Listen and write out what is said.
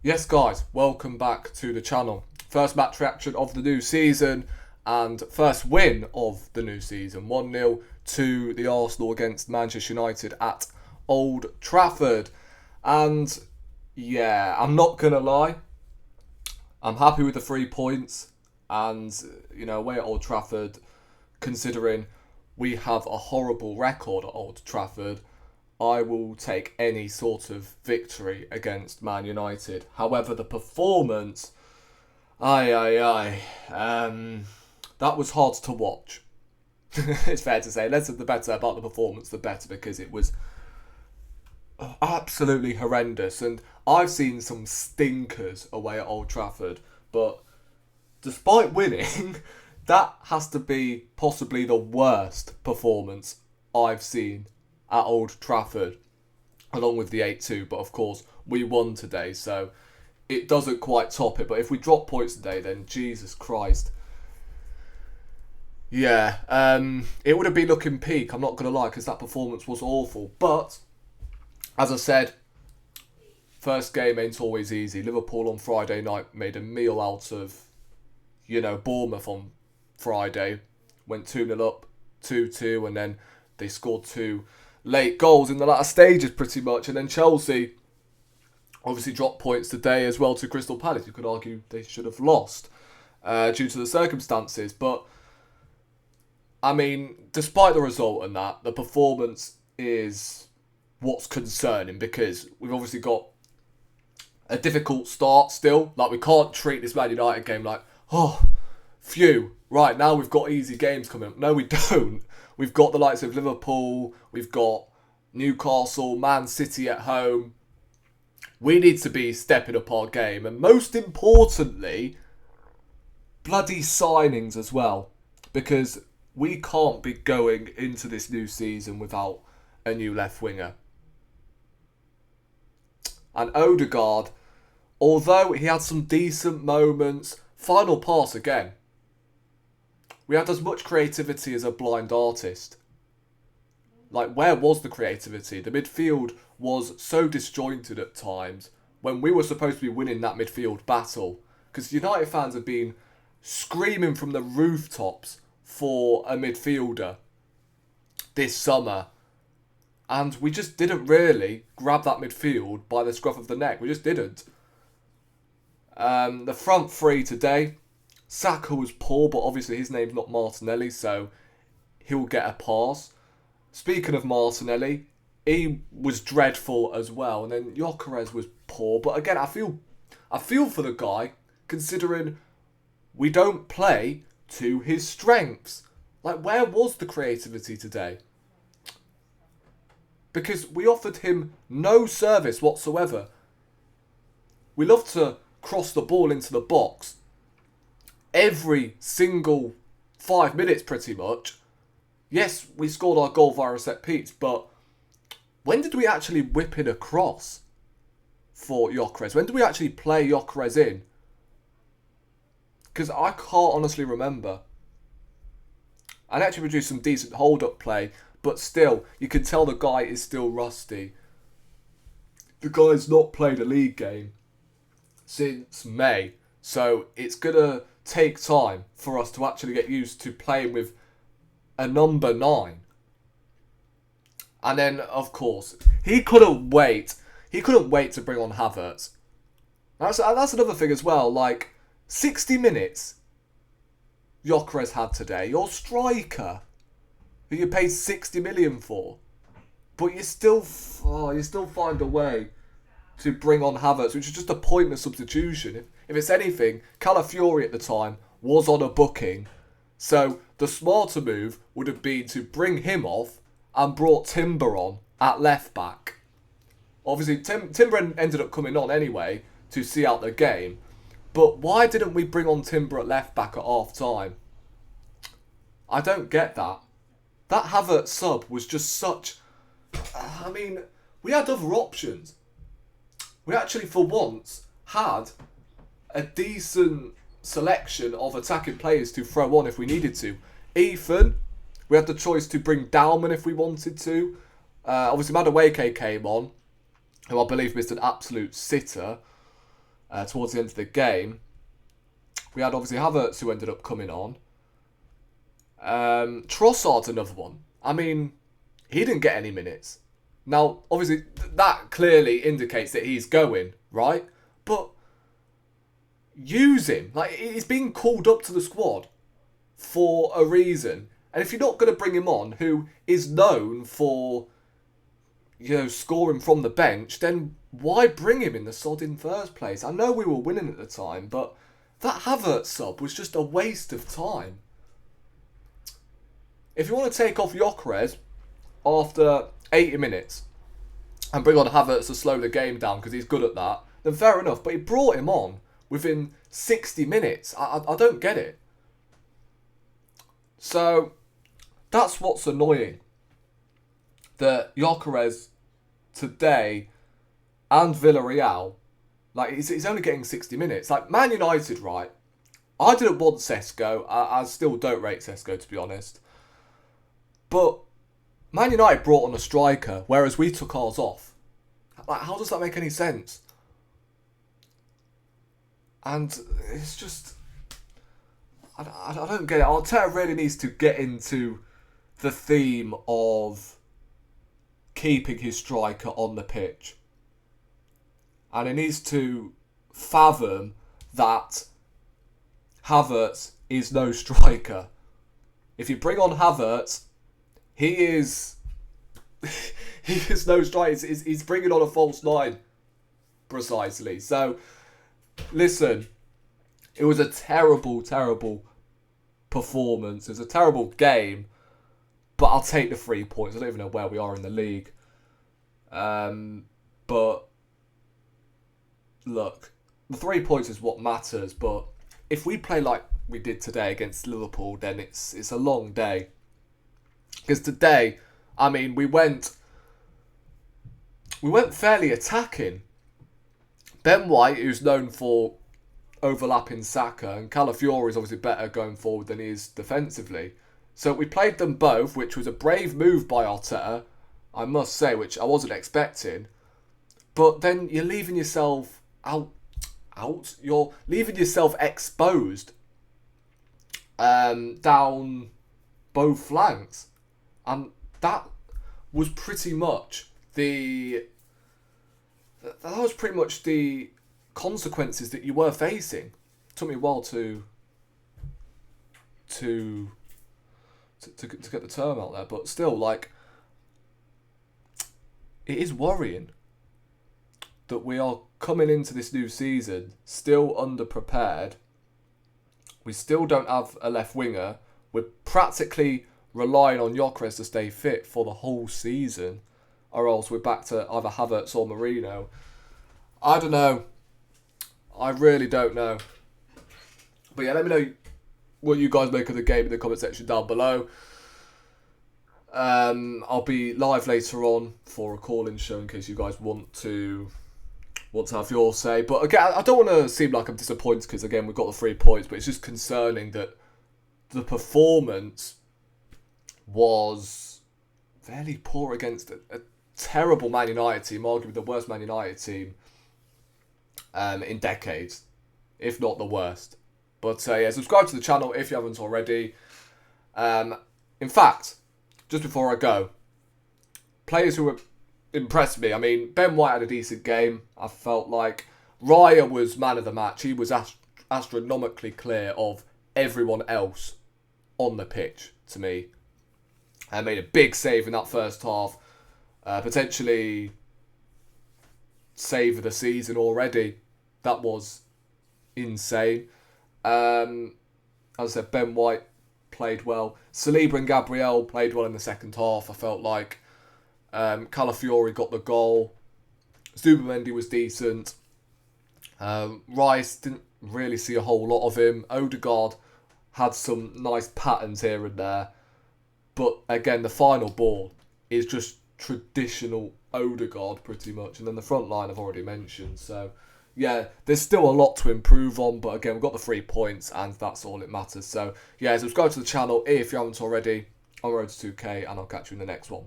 Yes, guys, welcome back to the channel. First match reaction of the new season and first win of the new season. 1-0 to the Arsenal against Manchester United at Old Trafford. And yeah, I'm not going to lie, I'm happy with the 3 points. And, away at Old Trafford, considering we have a horrible record at Old Trafford, I will take any sort of victory against Man United. However, the performance, aye, aye, aye, that was hard to watch. It's fair to say. The better about the performance, the better, because it was absolutely horrendous. And I've seen some stinkers away at Old Trafford, but despite winning, that has to be possibly the worst performance I've seen at Old Trafford, along with the 8-2. But of course, we won today, so it doesn't quite top it. But if we drop points today, then Jesus Christ. Yeah, it would have been looking peak, I'm not going to lie, because that performance was awful. But, as I said, first game ain't always easy. Liverpool on Friday night made a meal out of, Bournemouth on Friday. Went 2-0 up, 2-2, and then they scored two late goals in the latter stages pretty much. And then Chelsea obviously dropped points today as well to Crystal Palace. You could argue they should have lost due to the circumstances. But, I mean, despite the result and that, the performance is what's concerning, because we've obviously got a difficult start still. Like, we can't treat this Man United game like, oh, phew, right, now we've got easy games coming up. No, we don't. We've got the likes of Liverpool, we've got Newcastle, Man City at home. We need to be stepping up our game, and most importantly, bloody signings as well, because we can't be going into this new season without a new left winger. And Odegaard, although he had some decent moments, final pass again. We had as much creativity as a blind artist. Like, where was the creativity? The midfield was so disjointed at times when we were supposed to be winning that midfield battle. Because United fans have been screaming from the rooftops for a midfielder this summer. And we just didn't really grab that midfield by the scruff of the neck. We just didn't. The front three today, Saka was poor, but obviously his name's not Martinelli, so he'll get a pass. Speaking of Martinelli, he was dreadful as well, and then Gyökeres was poor. But again, I feel for the guy, considering we don't play to his strengths. Like, where was the creativity today? Because we offered him no service whatsoever. We love to cross the ball into the box every single 5 minutes pretty much. Yes, we scored our goal via a set piece, but when did we actually whip in a cross for Gyökeres? When did we actually play Gyökeres in? Because I can't honestly remember. And actually produced some decent hold-up play, but still, you can tell the guy is still rusty. The guy's not played a league game since May, so it's going to take time for us to actually get used to playing with a number 9. And then, of course, he couldn't wait. He couldn't wait to bring on Havertz. That's another thing as well. Like, 60 minutes Gyökeres had today. Your striker, who you paid 60 million for, but you still find a way to bring on Havertz, which is just a pointless substitution. If it's anything, Calafiori at the time was on a booking, so the smarter move would have been to bring him off and brought Timber on at left back. Obviously, Timber ended up coming on anyway to see out the game, but why didn't we bring on Timber at left back at half time? I don't get that. That Havertz sub was just such... I mean, we had other options. We actually, for once, had a decent selection of attacking players to throw on if we needed to. Ethan, we had the choice to bring Dalman if we wanted to. Obviously, Madueke came on, who I believe missed an absolute sitter. towards the end of the game. We had obviously Havertz who ended up coming on. Trossard's another one. I mean, he didn't get any minutes. Now, obviously, that clearly indicates that he's going, right? But use him. Like, he's being called up to the squad for a reason. And if you're not going to bring him on, who is known for, scoring from the bench, then why bring him in the sod in first place? I know we were winning at the time, but that Havertz sub was just a waste of time. If you want to take off Gyökeres after 80 minutes and bring on Havertz to slow the game down because he's good at that, then fair enough. But he brought him on within 60 minutes. I don't get it. So that's what's annoying. That Gyökeres today and Villarreal, like, he's only getting 60 minutes. Like, Man United, right? I didn't want Sesko. I still don't rate Sesko, to be honest. But Man United brought on a striker, whereas we took ours off. Like, how does that make any sense? And it's just, I don't get it. Arteta really needs to get into the theme of keeping his striker on the pitch. And he needs to fathom that Havertz is no striker. If you bring on Havertz, he is no striker. He's bringing on a false nine, precisely. So, listen, it was a terrible, terrible performance. It was a terrible game, but I'll take the 3 points. I don't even know where we are in the league. But look, the 3 points is what matters. But if we play like we did today against Liverpool, then it's a long day. Because today, I mean, we went fairly attacking. Ben White, who's known for overlapping Saka, and Calafiori is obviously better going forward than he is defensively. So we played them both, which was a brave move by Arteta, I must say, which I wasn't expecting. But then you're leaving yourself out. You're leaving yourself exposed down both flanks. And that was pretty much the consequences that you were facing. It took me a while to get the term out there, but still, like, it is worrying that we are coming into this new season still underprepared. We still don't have a left winger. We're practically relying on Gyökeres to stay fit for the whole season, or else we're back to either Havertz or Marino. I don't know. I really don't know. But yeah, let me know what you guys make of the game in the comment section down below. I'll be live later on for a call-in show in case you guys want to have your say. But again, I don't want to seem like I'm disappointed because, again, we've got the 3 points, but it's just concerning that the performance was fairly poor against a terrible Man United team, arguably the worst Man United team in decades, if not the worst. But yeah, subscribe to the channel if you haven't already. In fact, just before I go, players who have impressed me. I mean, Ben White had a decent game. I felt like Raya was man of the match. He was astronomically clear of everyone else on the pitch, to me. And made a big save in that first half. Potentially save of the season already. That was insane. As I said, Ben White played well. Saliba and Gabriel played well in the second half, I felt like. Calafiori got the goal. Zubimendi was decent. Rice, didn't really see a whole lot of him. Odegaard had some nice patterns here and there. But again, the final ball is just traditional Odegaard pretty much. And then the front line I've already mentioned. So yeah, there's still a lot to improve on. But again, we've got the 3 points and that's all that matters. So yeah, subscribe to the channel if you haven't already. I'm on road to 2K and I'll catch you in the next one.